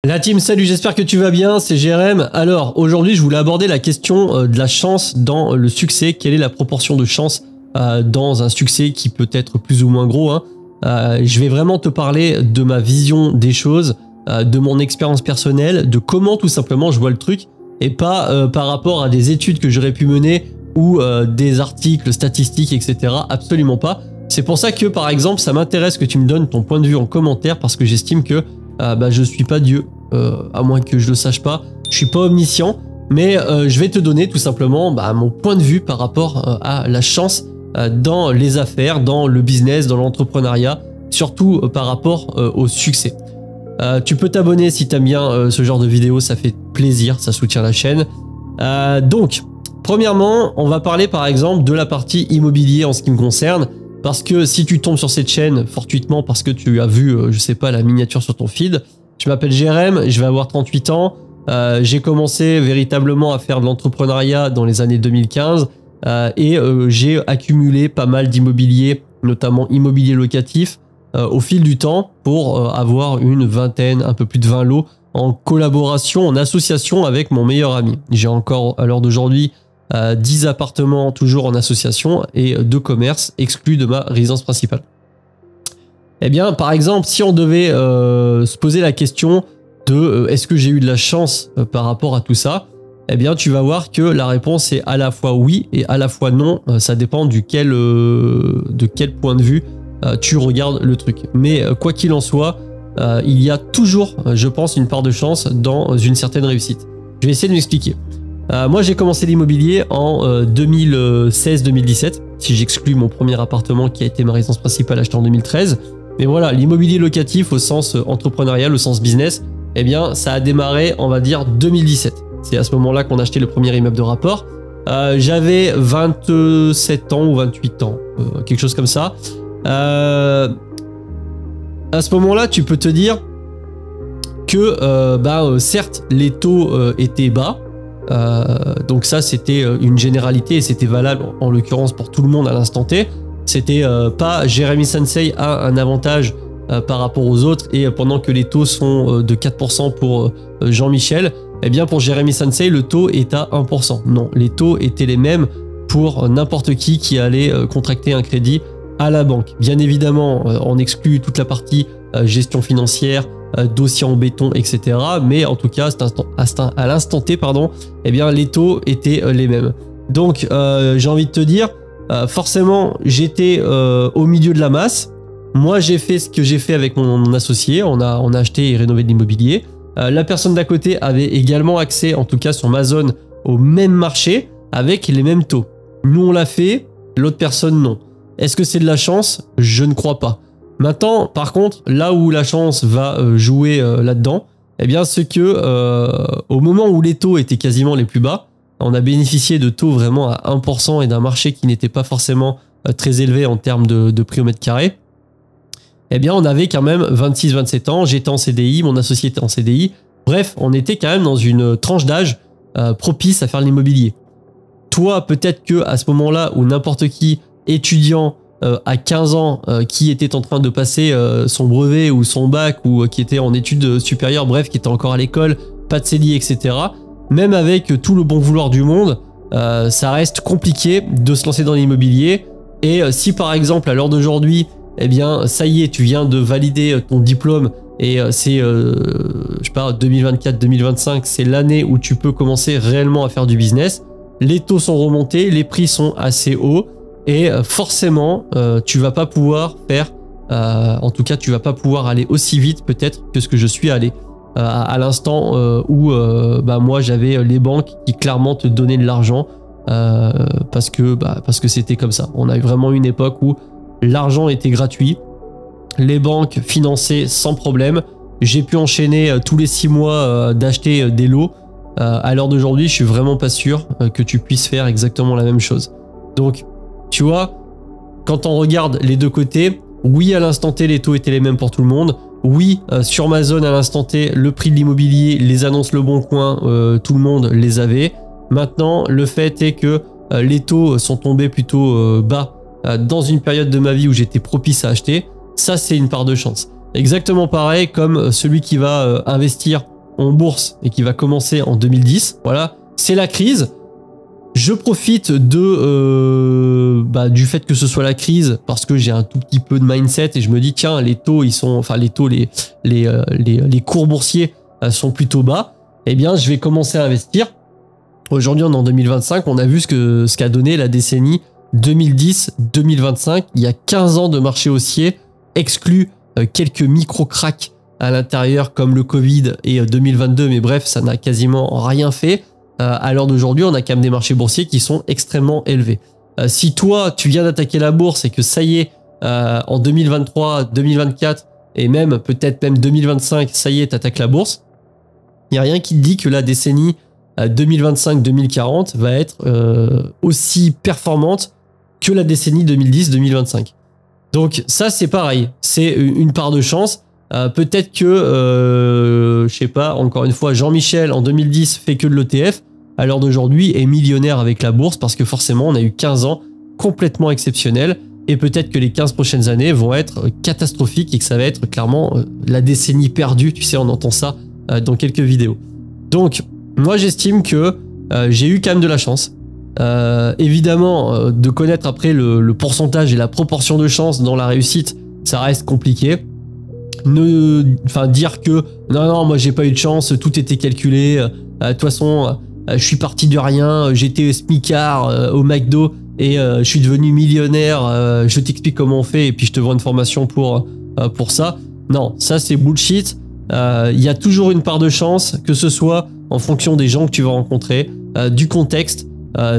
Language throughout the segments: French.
La team, salut, j'espère que tu vas bien, c'est Jérém. Alors, aujourd'hui, je voulais aborder la question de la chance dans le succès. Quelle est la proportion de chance dans un succès qui peut être plus ou moins gros, hein. Je vais vraiment te parler de ma vision des choses, de mon expérience personnelle, de comment tout simplement je vois le truc, et pas par rapport à des études que j'aurais pu mener ou des articles statistiques, etc. Absolument pas. C'est pour ça que, par exemple, ça m'intéresse que tu me donnes ton point de vue en commentaire, parce que j'estime que je suis pas Dieu, à moins que je le sache pas. Je suis pas omniscient, mais je vais te donner tout simplement mon point de vue par rapport à la chance dans les affaires, dans le business, dans l'entrepreneuriat, surtout par rapport au succès. Tu peux t'abonner si tu aimes bien ce genre de vidéo, ça fait plaisir, ça soutient la chaîne. Donc, premièrement, on va parler par exemple de la partie immobilier en ce qui me concerne. Parce que si tu tombes sur cette chaîne fortuitement parce que tu as vu, je sais pas, la miniature sur ton feed, je m'appelle Jérém, je vais avoir 38 ans, j'ai commencé véritablement à faire de l'entrepreneuriat dans les années 2015 et j'ai accumulé pas mal d'immobilier, notamment immobilier locatif, au fil du temps pour avoir une vingtaine, un peu plus de 20 lots en collaboration, en association avec mon meilleur ami. J'ai encore à l'heure d'aujourd'hui 10 appartements toujours en association et 2 commerces exclus de ma résidence principale. Eh bien, par exemple, si on devait se poser la question de est-ce que j'ai eu de la chance par rapport à tout ça, eh bien, tu vas voir que la réponse est à la fois oui et à la fois non. Ça dépend de quel point de vue tu regardes le truc. Mais quoi qu'il en soit, il y a toujours, je pense, une part de chance dans une certaine réussite. Je vais essayer de m'expliquer. Moi, j'ai commencé l'immobilier en 2016-2017, si j'exclus mon premier appartement qui a été ma résidence principale acheté en 2013. Mais voilà, l'immobilier locatif au sens entrepreneurial, au sens business, eh bien, ça a démarré, on va dire, 2017. C'est à ce moment-là qu'on a acheté le premier immeuble de rapport. J'avais 27 ans ou 28 ans, quelque chose comme ça. À ce moment-là, tu peux te dire que, certes, les taux étaient bas. Donc ça c'était une généralité et c'était valable en l'occurrence pour tout le monde à l'instant T. C'était pas Jérémy Sensei a un avantage par rapport aux autres et pendant que les taux sont de 4% pour Jean-Michel, eh bien pour Jérémy Sensei le taux est à 1%. Non, les taux étaient les mêmes pour n'importe qui allait contracter un crédit à la banque. Bien évidemment on exclut toute la partie gestion financière, dossier en béton, etc. Mais en tout cas, à l'instant T, pardon, eh bien, les taux étaient les mêmes. Donc, j'ai envie de te dire, forcément, j'étais au milieu de la masse. Moi, j'ai fait ce que j'ai fait avec mon associé. On a acheté et rénové de l'immobilier. La personne d'à côté avait également accès, en tout cas sur ma zone, au même marché avec les mêmes taux. Nous, on l'a fait, l'autre personne, non. Est-ce que c'est de la chance? Je ne crois pas. Maintenant, par contre, là où la chance va jouer là-dedans, eh bien, c'est que au moment où les taux étaient quasiment les plus bas, on a bénéficié de taux vraiment à 1% et d'un marché qui n'était pas forcément très élevé en termes de prix au mètre carré. Eh bien, on avait quand même 26-27 ans, j'étais en CDI, mon associé était en CDI. Bref, on était quand même dans une tranche d'âge propice à faire l'immobilier. Toi, peut-être que à ce moment-là, où n'importe qui, étudiant, à 15 ans qui était en train de passer son brevet ou son bac ou qui était en études supérieures, bref, qui était encore à l'école, pas de CDI, etc. Même avec tout le bon vouloir du monde, ça reste compliqué de se lancer dans l'immobilier. Et si par exemple à l'heure d'aujourd'hui, eh bien ça y est, tu viens de valider ton diplôme et c'est, je sais pas, 2024-2025, c'est l'année où tu peux commencer réellement à faire du business. Les taux sont remontés, les prix sont assez hauts. Et forcément, tu vas pas pouvoir faire, en tout cas, tu vas pas pouvoir aller aussi vite peut-être que ce que je suis allé à l'instant où moi j'avais les banques qui clairement te donnaient de l'argent parce que c'était comme ça. On a eu vraiment une époque où l'argent était gratuit, les banques finançaient sans problème. J'ai pu enchaîner tous les 6 mois d'acheter des lots. À l'heure d'aujourd'hui, je suis vraiment pas sûr que tu puisses faire exactement la même chose. Donc tu vois, quand on regarde les deux côtés, oui, à l'instant T, les taux étaient les mêmes pour tout le monde. Oui, sur ma zone, à l'instant T, le prix de l'immobilier, les annonces Le Bon Coin, tout le monde les avait. Maintenant, le fait est que les taux sont tombés plutôt bas dans une période de ma vie où j'étais propice à acheter. Ça, c'est une part de chance. Exactement pareil comme celui qui va investir en bourse et qui va commencer en 2010. Voilà, c'est la crise. Je profite du fait que ce soit la crise parce que j'ai un tout petit peu de mindset et je me dis tiens, les taux les cours boursiers sont plutôt bas. Eh bien, je vais commencer à investir. Aujourd'hui, on est en 2025. On a vu ce qu'a donné la décennie 2010-2025. Il y a 15 ans de marché haussier, exclu quelques micro-cracks à l'intérieur comme le Covid et 2022. Mais bref, ça n'a quasiment rien fait. À l'heure d'aujourd'hui, on a quand même des marchés boursiers qui sont extrêmement élevés. Si toi, tu viens d'attaquer la bourse et que ça y est, en 2023, 2024 et même peut-être même 2025, ça y est, t'attaques la bourse, il n'y a rien qui te dit que la décennie 2025-2040 va être aussi performante que la décennie 2010-2025. Donc ça, c'est pareil. C'est une part de chance. Peut-être que, je sais pas, encore une fois, Jean-Michel en 2010 fait que de l'ETF, à l'heure d'aujourd'hui est millionnaire avec la bourse parce que forcément on a eu 15 ans complètement exceptionnels et peut-être que les 15 prochaines années vont être catastrophiques et que ça va être clairement la décennie perdue, tu sais, on entend ça dans quelques vidéos. Donc moi j'estime que j'ai eu quand même de la chance. Évidemment, de connaître après le pourcentage et la proportion de chance dans la réussite, ça reste compliqué. Dire que non, moi j'ai pas eu de chance, tout était calculé, de toute façon je suis parti de rien, j'étais smicard au McDo et je suis devenu millionnaire, je t'explique comment on fait et puis je te vends une formation pour ça. Non, ça c'est bullshit. Il y a toujours une part de chance, que ce soit en fonction des gens que tu vas rencontrer, du contexte,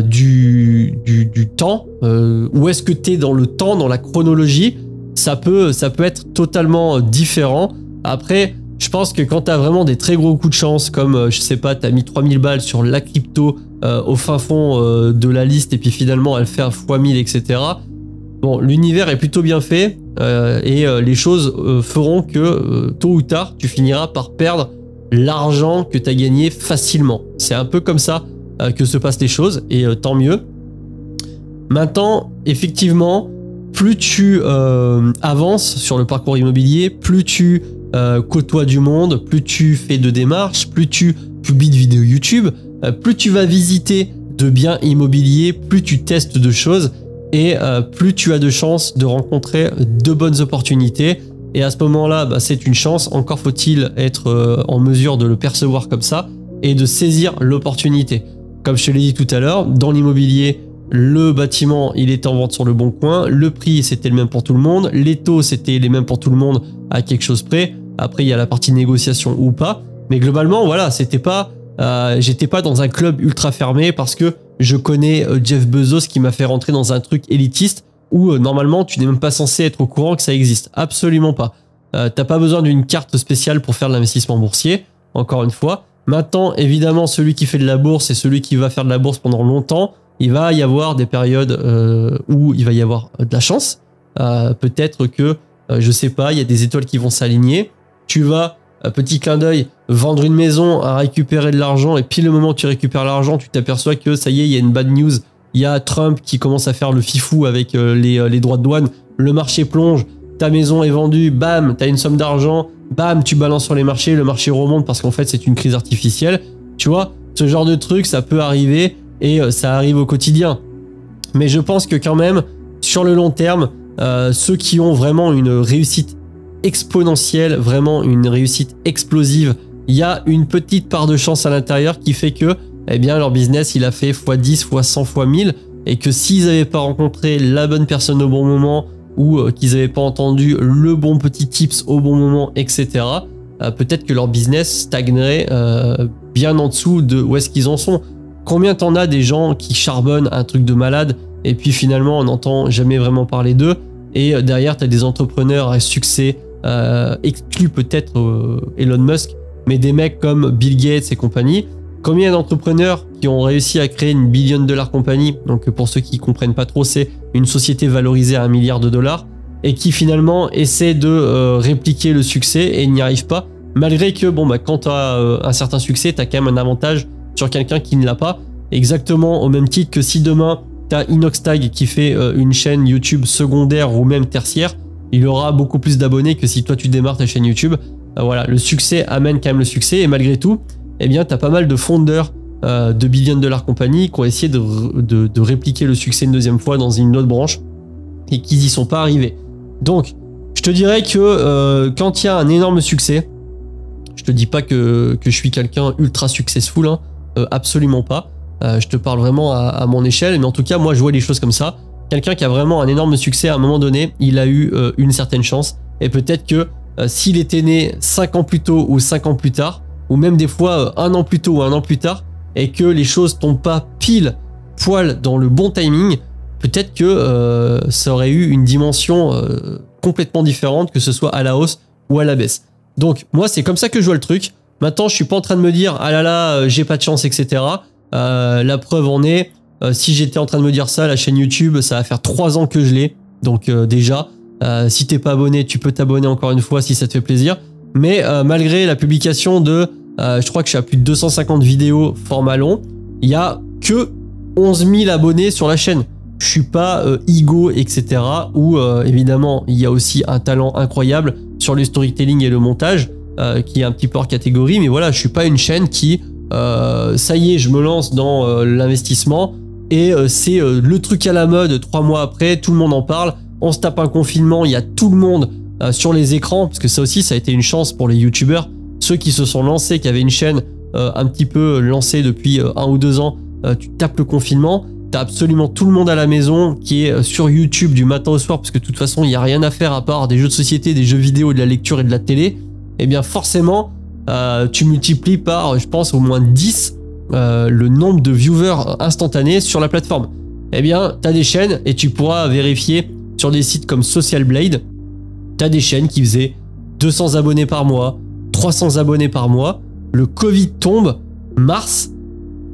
du temps, où est-ce que tu es dans le temps, dans la chronologie. Ça peut être totalement différent. Après, je pense que quand tu as vraiment des très gros coups de chance, comme, je sais pas, tu as mis 3000 balles sur la crypto au fin fond de la liste et puis finalement elle fait un x1000, etc. Bon, l'univers est plutôt bien fait et les choses feront que tôt ou tard, tu finiras par perdre l'argent que tu as gagné facilement. C'est un peu comme ça que se passent les choses et tant mieux. Maintenant, effectivement, plus tu avances sur le parcours immobilier, plus tu côtoies du monde, plus tu fais de démarches, plus tu publies de vidéos YouTube, plus tu vas visiter de biens immobiliers, plus tu testes de choses et plus tu as de chances de rencontrer de bonnes opportunités. Et à ce moment-là, c'est une chance. Encore faut-il être en mesure de le percevoir comme ça et de saisir l'opportunité. Comme je te l'ai dit tout à l'heure, dans l'immobilier, le bâtiment, il était en vente sur le bon coin. Le prix, c'était le même pour tout le monde. Les taux, c'était les mêmes pour tout le monde à quelque chose près. Après, il y a la partie négociation ou pas. Mais globalement, voilà, j'étais pas dans un club ultra fermé parce que je connais Jeff Bezos qui m'a fait rentrer dans un truc élitiste où normalement, tu n'es même pas censé être au courant que ça existe. Absolument pas. T'as pas besoin d'une carte spéciale pour faire de l'investissement boursier. Encore une fois. Maintenant, évidemment, celui qui fait de la bourse et celui qui va faire de la bourse pendant longtemps, il va y avoir des périodes où il va y avoir de la chance. Peut-être que, je sais pas, il y a des étoiles qui vont s'aligner. Tu vas, petit clin d'œil, vendre une maison, à récupérer de l'argent et puis le moment où tu récupères l'argent, tu t'aperçois que ça y est, il y a une bad news. Il y a Trump qui commence à faire le fifou avec les droits de douane. Le marché plonge, ta maison est vendue, bam, tu as une somme d'argent, bam, tu balances sur les marchés, le marché remonte parce qu'en fait c'est une crise artificielle. Tu vois, ce genre de truc, ça peut arriver. Et ça arrive au quotidien. Mais je pense que quand même, sur le long terme, ceux qui ont vraiment une réussite exponentielle, vraiment une réussite explosive, il y a une petite part de chance à l'intérieur qui fait que eh bien, leur business, il a fait x10, x100, x1000 et que s'ils n'avaient pas rencontré la bonne personne au bon moment ou qu'ils n'avaient pas entendu le bon petit tips au bon moment, etc., peut-être que leur business stagnerait bien en dessous de où est-ce qu'ils en sont. Combien t'en as des gens qui charbonnent un truc de malade et puis finalement on n'entend jamais vraiment parler d'eux et derrière t'as des entrepreneurs à succès exclus peut-être Elon Musk mais des mecs comme Bill Gates et compagnie. Combien d'entrepreneurs qui ont réussi à créer une $1 billion compagnie, donc pour ceux qui comprennent pas trop, c'est une société valorisée à $1 milliard et qui finalement essaie de répliquer le succès et n'y arrive pas malgré que quand t'as un certain succès t'as quand même un avantage sur quelqu'un qui ne l'a pas, exactement au même titre que si demain tu as Inoxtag qui fait une chaîne YouTube secondaire ou même tertiaire, il aura beaucoup plus d'abonnés que si toi tu démarres ta chaîne YouTube voilà, le succès amène quand même le succès, et malgré tout, eh bien, tu as pas mal de fondeurs de billion-dollar compagnies qui ont essayé de répliquer le succès une deuxième fois dans une autre branche et qui n'y sont pas arrivés. Donc, je te dirais que quand il y a un énorme succès, je te dis pas que je suis quelqu'un ultra successful, hein, absolument pas. Je te parle vraiment à mon échelle, mais en tout cas, moi, je vois les choses comme ça. Quelqu'un qui a vraiment un énorme succès, à un moment donné, il a eu une certaine chance. Et peut-être que s'il était né 5 ans plus tôt ou 5 ans plus tard, ou même des fois 1 an plus tôt ou 1 an plus tard, et que les choses tombent pas pile poil dans le bon timing, peut-être que ça aurait eu une dimension complètement différente, que ce soit à la hausse ou à la baisse. Donc moi, c'est comme ça que je vois le truc. Maintenant, je suis pas en train de me dire « Ah là là, j'ai pas de chance, etc. » La preuve en est, si j'étais en train de me dire ça, la chaîne YouTube, ça va faire 3 ans que je l'ai. Donc déjà, si t'es pas abonné, tu peux t'abonner encore une fois si ça te fait plaisir. Mais malgré la publication de, je crois que je suis à plus de 250 vidéos format long, il y a que 11 000 abonnés sur la chaîne. Je suis pas ego, etc. Où évidemment, il y a aussi un talent incroyable sur le storytelling et le montage, qui est un petit peu hors catégorie. Mais voilà, je suis pas une chaîne qui, ça y est, je me lance dans l'investissement et c'est le truc à la mode 3 mois après, tout le monde en parle. On se tape un confinement, il y a tout le monde sur les écrans, parce que ça aussi, ça a été une chance pour les youtubeurs. Ceux qui se sont lancés, qui avaient une chaîne un petit peu lancée depuis 1 ou 2 ans, tu tapes le confinement, t'as absolument tout le monde à la maison qui est sur YouTube du matin au soir, parce que de toute façon, il n'y a rien à faire à part des jeux de société, des jeux vidéo, de la lecture et de la télé. Et bien forcément, tu multiplies par, je pense, au moins 10 le nombre de viewers instantanés sur la plateforme. Eh bien, tu as des chaînes, et tu pourras vérifier sur des sites comme Social Blade, tu as des chaînes qui faisaient 200 abonnés par mois, 300 abonnés par mois. Le Covid tombe, mars,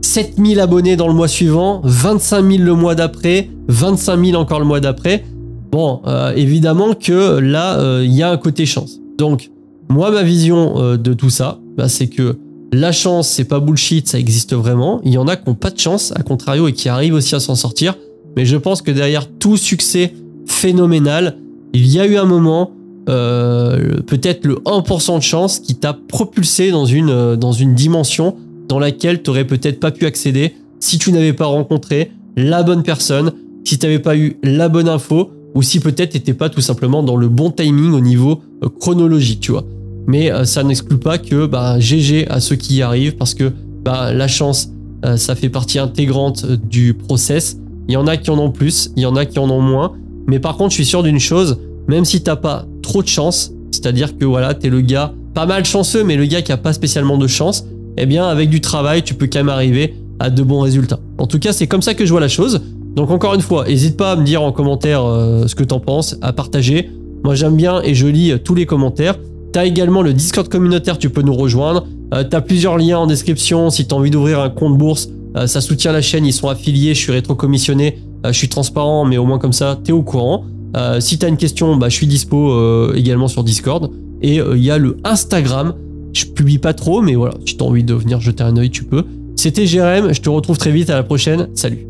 7000 abonnés dans le mois suivant, 25 000 le mois d'après, 25 000 encore le mois d'après. Bon, évidemment que là, il y a un côté chance. Donc, moi, ma vision de tout ça, bah, c'est que la chance, c'est pas bullshit, ça existe vraiment. Il y en a qui n'ont pas de chance, à contrario, et qui arrivent aussi à s'en sortir. Mais je pense que derrière tout succès phénoménal, il y a eu un moment, peut-être le 1% de chance qui t'a propulsé dans une dimension dans laquelle tu n'aurais peut-être pas pu accéder si tu n'avais pas rencontré la bonne personne, si tu n'avais pas eu la bonne info, ou si peut-être tu n'étais pas tout simplement dans le bon timing au niveau chronologique, tu vois. Mais ça n'exclut pas que GG à ceux qui y arrivent, parce que la chance, ça fait partie intégrante du process. Il y en a qui en ont plus, il y en a qui en ont moins. Mais par contre, je suis sûr d'une chose, même si t'as pas trop de chance, c'est-à-dire que voilà, t'es le gars pas mal chanceux, mais le gars qui a pas spécialement de chance, eh bien avec du travail, tu peux quand même arriver à de bons résultats. En tout cas, c'est comme ça que je vois la chose. Donc encore une fois, n'hésite pas à me dire en commentaire ce que t'en penses, à partager. Moi j'aime bien et je lis tous les commentaires. T'as également le Discord communautaire, tu peux nous rejoindre. T'as plusieurs liens en description si t'as envie d'ouvrir un compte bourse. Ça soutient la chaîne, ils sont affiliés, je suis rétro-commissionné, je suis transparent, mais au moins comme ça, t'es au courant. Si t'as une question, je suis dispo également sur Discord. Et il y a le Instagram, je publie pas trop, mais voilà, si t'as envie de venir jeter un œil, tu peux. C'était Jérém, je te retrouve très vite, à la prochaine, salut.